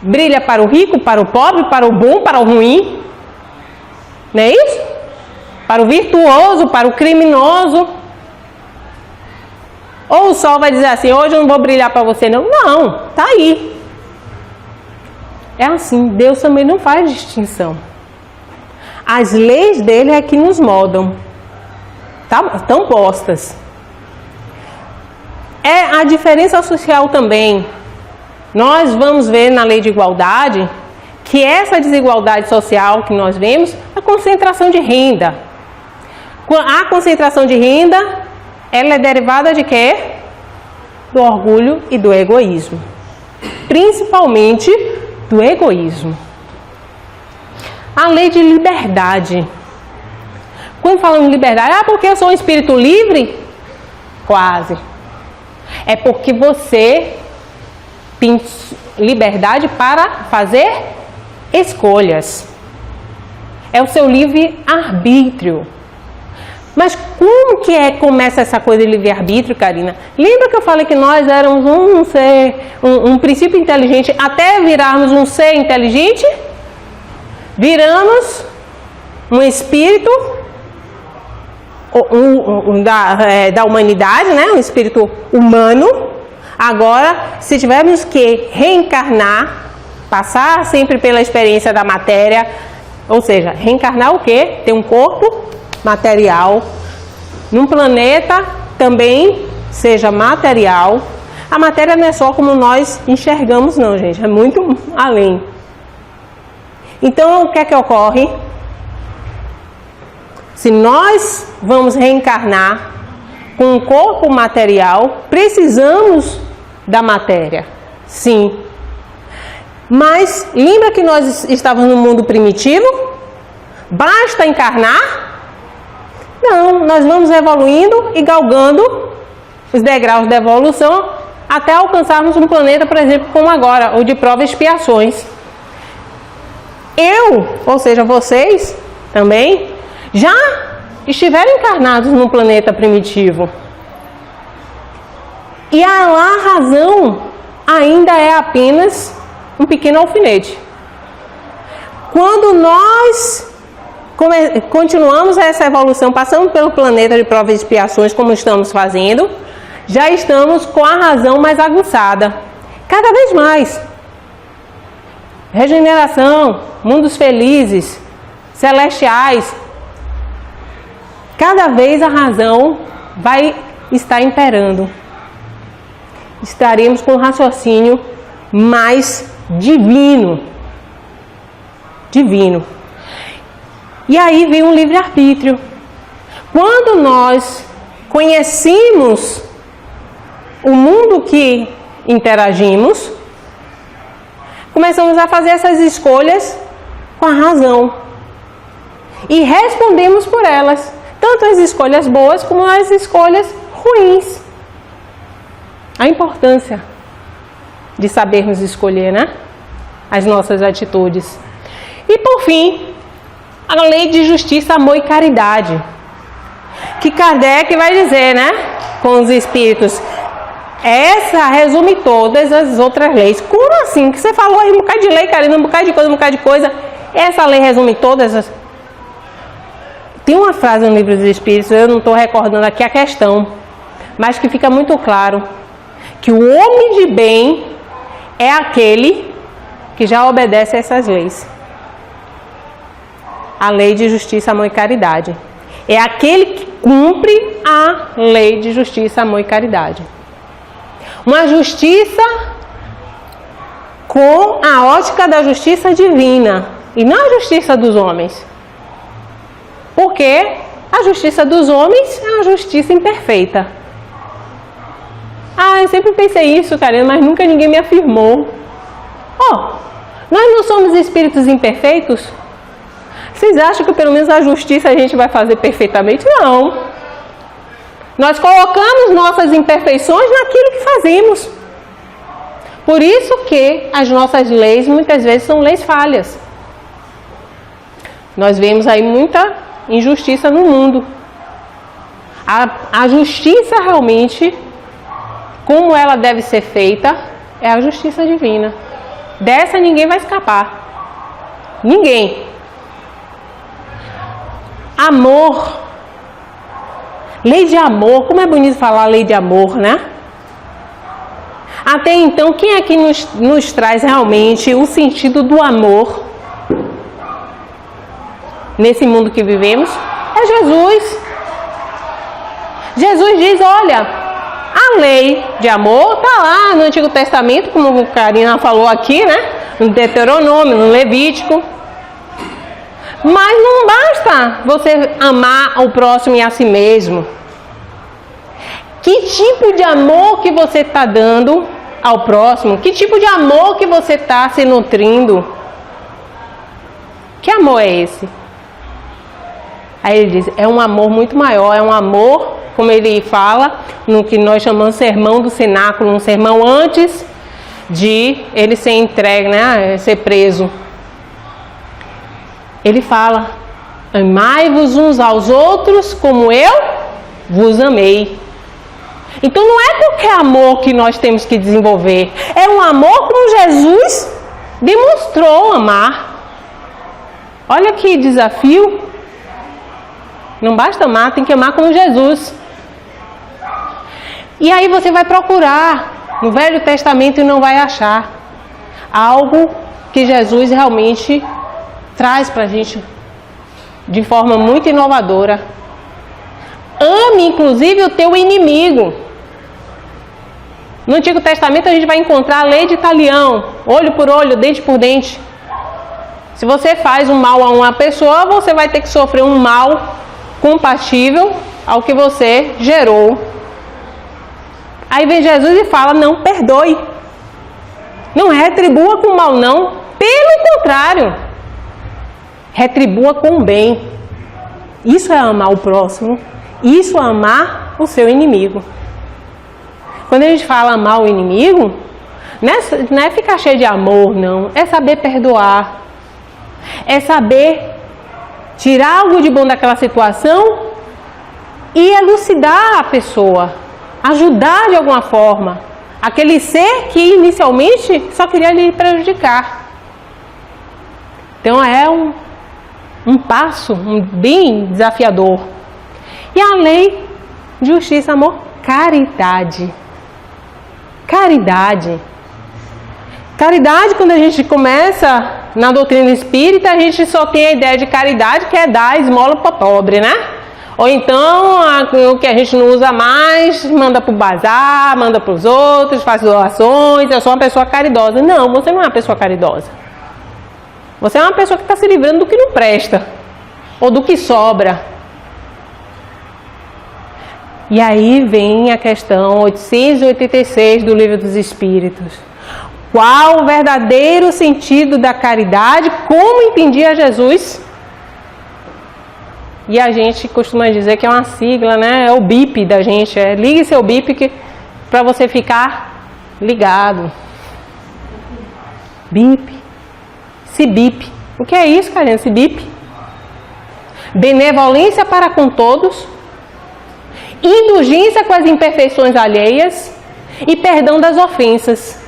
Brilha para o rico, para o pobre, para o bom, para o ruim. Não é isso? Para o virtuoso, para o criminoso. Ou o sol vai dizer assim, hoje eu não vou brilhar para você não. Não, tá aí. É assim, Deus também não faz distinção. As leis dele é que nos moldam. Estão postas. É a diferença social também. Nós vamos ver na lei de igualdade que essa desigualdade social que nós vemos é a concentração de renda. A concentração de renda, ela é derivada de quê? Do orgulho e do egoísmo. Principalmente do egoísmo. A lei de liberdade. quando falamos de liberdade, porque eu sou um espírito livre? Quase. É porque você tem liberdade para fazer escolhas. É o seu livre-arbítrio. Mas como que começa essa coisa de livre-arbítrio, Karina? Lembra que eu falei que nós éramos um ser, um princípio inteligente, até virarmos um ser inteligente? Viramos um espírito da humanidade, né? Um espírito humano. Agora, se tivermos que reencarnar, passar sempre pela experiência da matéria, ou seja, reencarnar o quê? Ter um corpo material, num planeta também seja material. A matéria não é só como nós enxergamos não, gente, é muito além. Então, o que é que ocorre? Se nós vamos reencarnar com um corpo material, precisamos da matéria, sim. Mas, lembra que nós estávamos no mundo primitivo? Basta encarnar? Não, nós vamos evoluindo e galgando os degraus da evolução até alcançarmos um planeta, por exemplo, como agora, o de provas e expiações. Ou seja, vocês também, já estiveram encarnados num planeta primitivo. E a razão ainda é apenas um pequeno alfinete. Quando nós continuamos essa evolução, passando pelo planeta de provas e expiações, como estamos fazendo, já estamos com a razão mais aguçada. Cada vez mais. Regeneração, mundos felizes, celestiais. Cada vez a razão vai estar imperando. Estaremos com um raciocínio mais divino. Divino. E aí vem um livre-arbítrio. Quando nós conhecemos o mundo que interagimos, começamos a fazer essas escolhas com a razão. E respondemos por elas. Tanto as escolhas boas como as escolhas ruins. A importância de sabermos escolher, né? As nossas atitudes. E por fim, a lei de justiça, amor e caridade. Que Kardec vai dizer, né? Com os espíritos. Essa resume todas as outras leis. Como assim? Que você falou aí um bocado de lei, Karina, um bocado de coisa. Essa lei resume todas as... Tem uma frase no livro dos Espíritos, eu não estou recordando aqui a questão, mas que fica muito claro que o homem de bem é aquele que já obedece a essas leis. A lei de justiça, amor e caridade. É aquele que cumpre a lei de justiça, amor e caridade. Uma justiça com a ótica da justiça divina e não a justiça dos homens. Porque a justiça dos homens é uma justiça imperfeita. Eu sempre pensei isso, Karina, mas nunca ninguém me afirmou. Nós não somos espíritos imperfeitos? Vocês acham que pelo menos a justiça a gente vai fazer perfeitamente? Não. Nós colocamos nossas imperfeições naquilo que fazemos. Por isso que as nossas leis muitas vezes são leis falhas. Nós vemos aí muita injustiça no mundo. A justiça realmente, como ela deve ser feita, é a justiça divina. Dessa ninguém vai escapar. Ninguém. Amor. Lei de amor. Como é bonito falar lei de amor, né? Até então, quem é que nos traz realmente o sentido do amor nesse mundo que vivemos? É Jesus. Jesus diz, olha, a lei de amor está lá no Antigo Testamento, como a Karina falou aqui, né? No Deuteronômio, no Levítico. Mas não basta você amar o próximo e a si mesmo. Que tipo de amor que você está dando ao próximo? Que tipo de amor que você está se nutrindo? Que amor é esse? Aí ele diz, é um amor muito maior, é um amor, como ele fala, no que nós chamamos de sermão do cenáculo, um sermão antes de ele ser entregue, né, ser preso. Ele fala, amai-vos uns aos outros como eu vos amei. Então não é qualquer amor que nós temos que desenvolver, é um amor como Jesus demonstrou amar. Olha que desafio. Não basta amar, tem que amar como Jesus. E aí você vai procurar no Velho Testamento e não vai achar algo que Jesus realmente traz para a gente de forma muito inovadora. Ame inclusive o teu inimigo. No Antigo Testamento a gente vai encontrar a lei de talião, olho por olho, dente por dente. Se você faz um mal a uma pessoa, você vai ter que sofrer um mal compatível ao que você gerou. Aí vem Jesus e fala, não, perdoe. Não retribua com mal, não. Pelo contrário, retribua com bem. Isso é amar o próximo. Isso é amar o seu inimigo. Quando a gente fala amar o inimigo, não é ficar cheio de amor, não. É saber perdoar. É saber tirar algo de bom daquela situação e elucidar a pessoa. Ajudar de alguma forma. Aquele ser que inicialmente só queria lhe prejudicar. Então é um passo bem desafiador. E a lei, justiça, amor, caridade. Caridade. Caridade, quando a gente começa na doutrina espírita, a gente só tem a ideia de caridade, que é dar esmola para pobre, né? Ou então, o que a gente não usa mais, manda para o bazar, manda para os outros, faz doações, eu sou uma pessoa caridosa. Não, você não é uma pessoa caridosa. Você é uma pessoa que está se livrando do que não presta, ou do que sobra. E aí vem a questão 886 do Livro dos Espíritos. Qual o verdadeiro sentido da caridade? Como entendia Jesus? E a gente costuma dizer que é uma sigla, né? É o BIP da gente. Ligue seu BIP para você ficar ligado. BIP. CIBIP. O que é isso, Karina? CIBIP? Benevolência para com todos. Indulgência com as imperfeições alheias. E perdão das ofensas.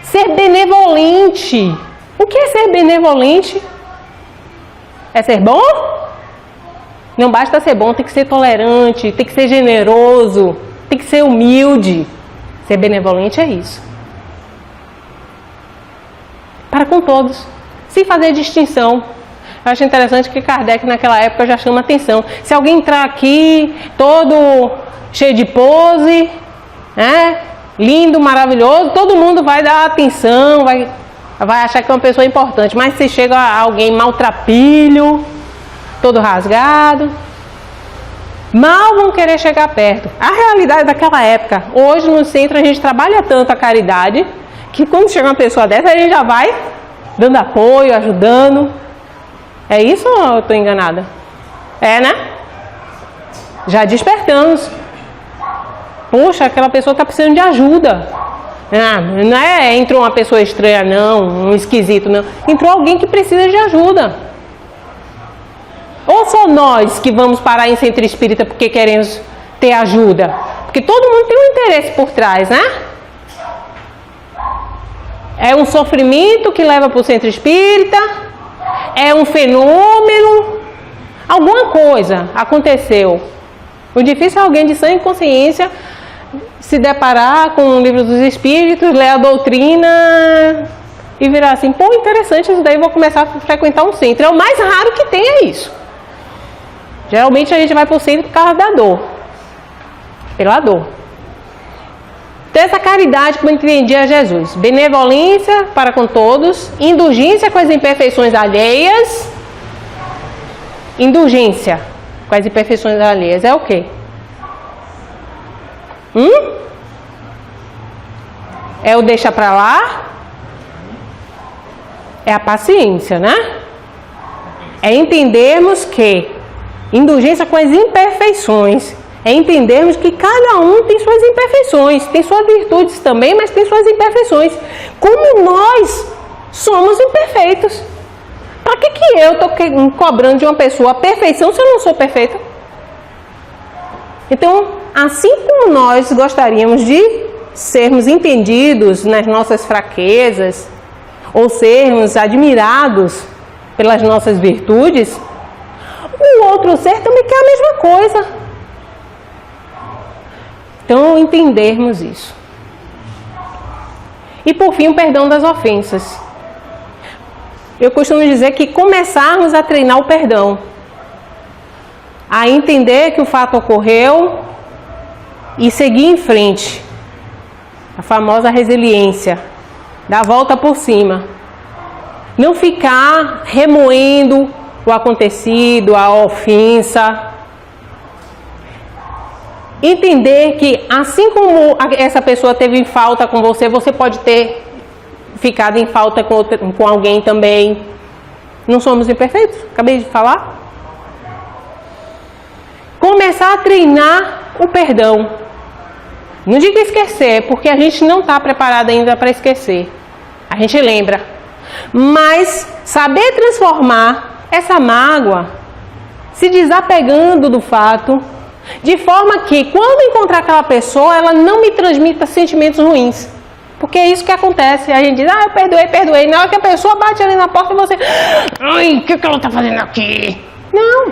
Ser benevolente. O que é ser benevolente? É ser bom? Não basta ser bom, tem que ser tolerante, tem que ser generoso, tem que ser humilde. Ser benevolente é isso. Para com todos, sem fazer distinção. Eu acho interessante que Kardec naquela época já chama atenção. Se alguém entrar aqui todo cheio de pose, né? Lindo, maravilhoso, todo mundo vai dar atenção, vai achar que é uma pessoa importante. Mas se chega alguém maltrapilho, todo rasgado, mal vão querer chegar perto. A realidade daquela época, hoje no centro a gente trabalha tanto a caridade, que quando chega uma pessoa dessa, a gente já vai dando apoio, ajudando. É isso ou eu estou enganada? É, né? Já despertamos. Poxa, aquela pessoa está precisando de ajuda. Não é entrou uma pessoa estranha, não, um esquisito, não. Entrou alguém que precisa de ajuda. Ou só nós que vamos parar em centro espírita porque queremos ter ajuda? Porque todo mundo tem um interesse por trás, né? É um sofrimento que leva para o centro espírita? É um fenômeno? Alguma coisa aconteceu. O difícil é alguém de sã consciência se deparar com o Livro dos Espíritos, ler a doutrina e virar assim, pô, interessante isso daí, vou começar a frequentar um centro. É o mais raro que tem, é isso. Geralmente a gente vai para o centro por causa da dor. Pela dor. Então essa caridade como entendia Jesus. Benevolência para com todos, indulgência com as imperfeições alheias. Indulgência com as imperfeições alheias é o quê? É o deixa pra lá? É a paciência, né? É entendermos que indulgência com as imperfeições. É entendermos que cada um tem suas imperfeições, tem suas virtudes também, mas tem suas imperfeições. Como nós somos imperfeitos. Para que eu estou cobrando de uma pessoa a perfeição se eu não sou perfeita? Então, assim como nós gostaríamos de sermos entendidos nas nossas fraquezas, ou sermos admirados pelas nossas virtudes, o outro ser também quer a mesma coisa. Então, entendermos isso. E por fim, o perdão das ofensas. Eu costumo dizer que começarmos a treinar o perdão, a entender que o fato ocorreu e seguir em frente. A famosa resiliência, dar a volta por cima. Não ficar remoendo o acontecido, a ofensa. Entender que assim como essa pessoa teve em falta com você, você pode ter ficado em falta com alguém também. Não somos imperfeitos? Acabei de falar. Começar a treinar o perdão. Não diga esquecer, porque a gente não está preparado ainda para esquecer. A gente lembra. Mas saber transformar essa mágoa, se desapegando do fato, de forma que quando encontrar aquela pessoa, ela não me transmita sentimentos ruins. Porque é isso que acontece. A gente diz, eu perdoei. Na hora que a pessoa bate ali na porta, você... Ai, o que ela está fazendo aqui? Não.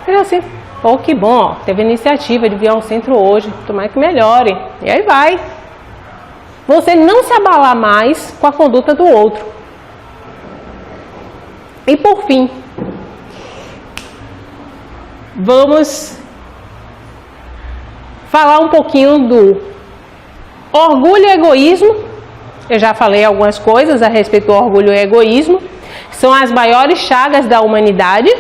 É assim, que bom, teve iniciativa de vir ao centro hoje. Tomara que melhore. E aí vai. Você não se abalar mais com a conduta do outro. E por fim, vamos falar um pouquinho do orgulho e egoísmo. Eu já falei algumas coisas a respeito do orgulho e egoísmo. São as maiores chagas da humanidade.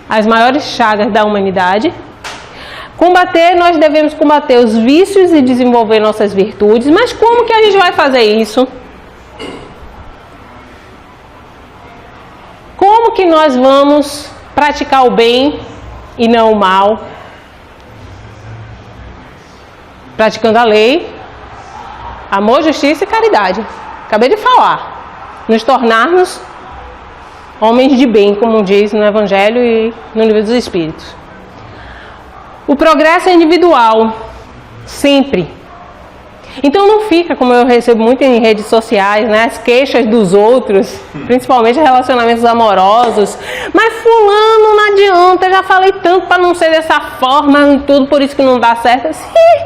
As maiores chagas da humanidade. Nós devemos combater os vícios e desenvolver nossas virtudes. Mas como que a gente vai fazer isso? Como que nós vamos praticar o bem e não o mal? Praticando a lei, amor, justiça e caridade. Acabei de falar. Nos tornarmos homens de bem, como diz no Evangelho e no Livro dos Espíritos. O progresso é individual, sempre. Então não fica, como eu recebo muito em redes sociais, né, as queixas dos outros, principalmente relacionamentos amorosos. Mas fulano não adianta, já falei tanto para não ser dessa forma e tudo, por isso que não dá certo. Sim.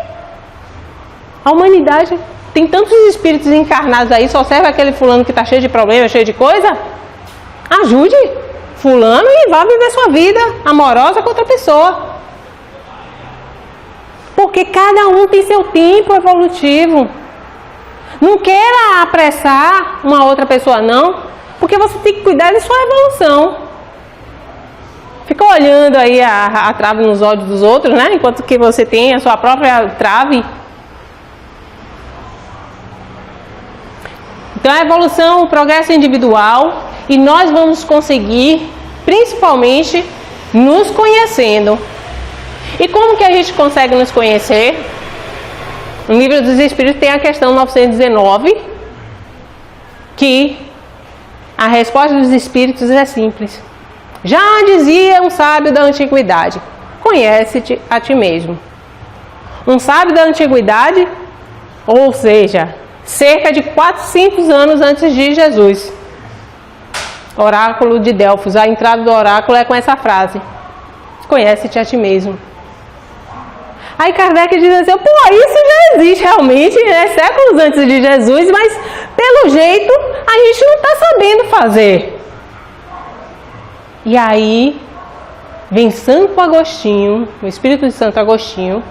A humanidade tem tantos espíritos encarnados aí, só serve aquele fulano que está cheio de problemas, cheio de coisa. Ajude fulano e vá viver sua vida amorosa com outra pessoa. Porque cada um tem seu tempo evolutivo. Não queira apressar uma outra pessoa, não. Porque você tem que cuidar de sua evolução. Fica olhando aí a trave nos olhos dos outros, né? Enquanto que você tem a sua própria trave. Então a evolução, o progresso individual. E nós vamos conseguir, principalmente, nos conhecendo. E como que a gente consegue nos conhecer? No Livro dos Espíritos tem a questão 919, que a resposta dos Espíritos é simples. Já dizia um sábio da antiguidade, conhece-te a ti mesmo. Um sábio da antiguidade, ou seja, cerca de 400 anos antes de Jesus. Oráculo de Delfos, a entrada do oráculo é com essa frase, conhece-te a ti mesmo. Aí Kardec diz assim, isso já existe realmente, né? Séculos antes de Jesus, mas pelo jeito a gente não está sabendo fazer. E aí vem Santo Agostinho, o Espírito de Santo Agostinho,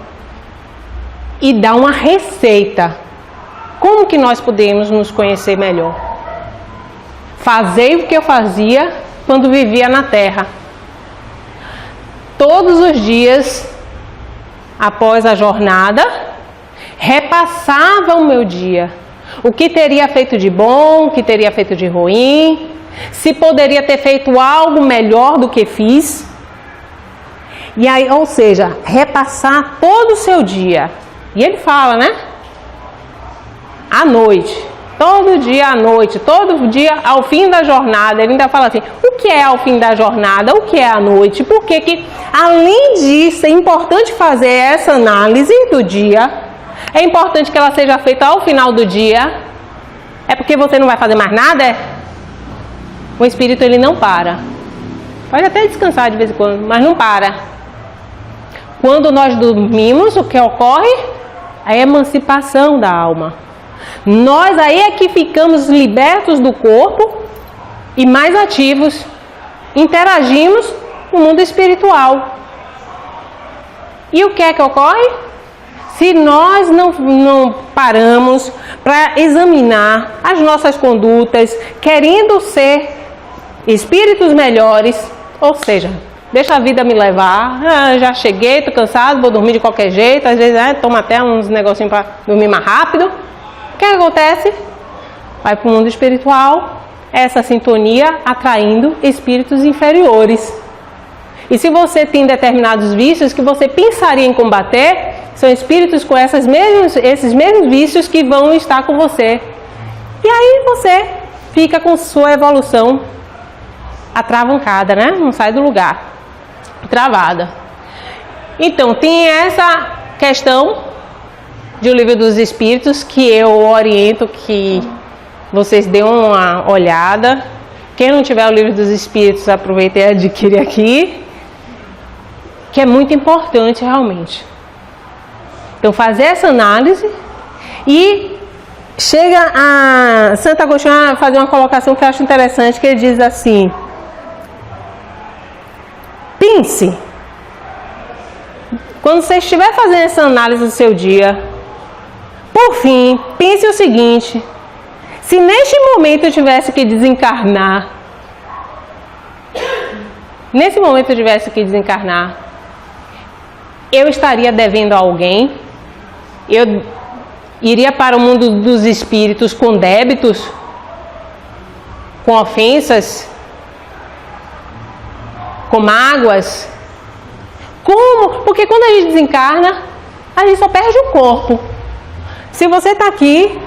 e dá uma receita. Como que nós podemos nos conhecer melhor? Fazei o que eu fazia quando vivia na Terra. Todos os dias, após a jornada, repassava o meu dia. O que teria feito de bom, o que teria feito de ruim. se poderia ter feito algo melhor do que fiz. E aí, ou seja, repassar todo o seu dia. E ele fala, né? À noite. Todo dia à noite, todo dia ao fim da jornada. Ele ainda fala assim, o que é ao fim da jornada? O que é à noite? Porque que, além disso, é importante fazer essa análise do dia. É importante que ela seja feita ao final do dia. É porque você não vai fazer mais nada, é? O espírito, ele não para. Pode até descansar de vez em quando, mas não para. Quando nós dormimos, o que ocorre? A emancipação da alma. Nós aí é que ficamos libertos do corpo e mais ativos. Interagimos no mundo espiritual. E o que é que ocorre? Se nós não paramos para examinar as nossas condutas, querendo ser espíritos melhores, ou seja, deixa a vida me levar, já cheguei, tô cansado, vou dormir de qualquer jeito, às vezes toma até uns negocinhos para dormir mais rápido. O que acontece? Vai para o mundo espiritual, essa sintonia atraindo espíritos inferiores. E se você tem determinados vícios que você pensaria em combater, são espíritos com esses mesmos vícios que vão estar com você. E aí você fica com sua evolução atravancada, né? Não sai do lugar. Travada. Então, tem essa questão de O Livro dos Espíritos que eu oriento que vocês dêem uma olhada. Quem não tiver O Livro dos Espíritos, aproveita e adquire aqui, que é muito importante realmente. Então, fazer essa análise e chega a Santo Agostinho a fazer uma colocação que eu acho interessante, que ele diz assim: pense, quando você estiver fazendo essa análise do seu dia, por fim, pense o seguinte: se neste momento eu tivesse que desencarnar, eu estaria devendo a alguém? Eu iria para o mundo dos espíritos com débitos, com ofensas, com mágoas? Como? Porque quando a gente desencarna, a gente só perde o corpo. Se você está aqui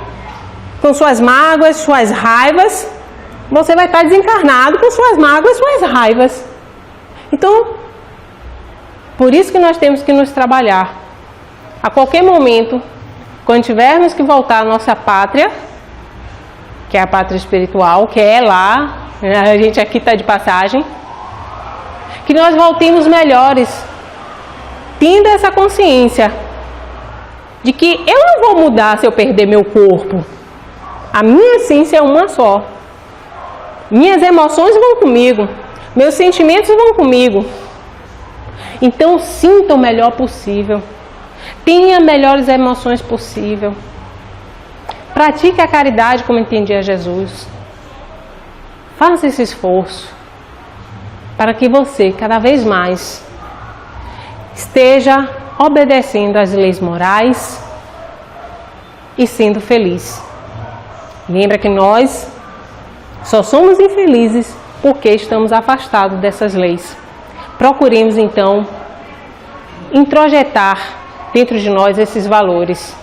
com suas mágoas, suas raivas, você vai estar desencarnado com suas mágoas, suas raivas. Então, por isso que nós temos que nos trabalhar. A qualquer momento, quando tivermos que voltar à nossa pátria, que é a pátria espiritual, que é lá, a gente aqui está de passagem, que nós voltemos melhores, tendo essa consciência de que eu não vou mudar se eu perder meu corpo. A minha essência é uma só. Minhas emoções vão comigo, meus sentimentos vão comigo. Então sinta o melhor possível, tenha melhores emoções possível, pratique a caridade como entendia Jesus. Faça esse esforço para que você cada vez mais esteja obedecendo às leis morais e sendo feliz. Lembra que nós só somos infelizes porque estamos afastados dessas leis. Procuremos então introjetar dentro de nós esses valores.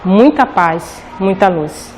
Muita paz, muita luz.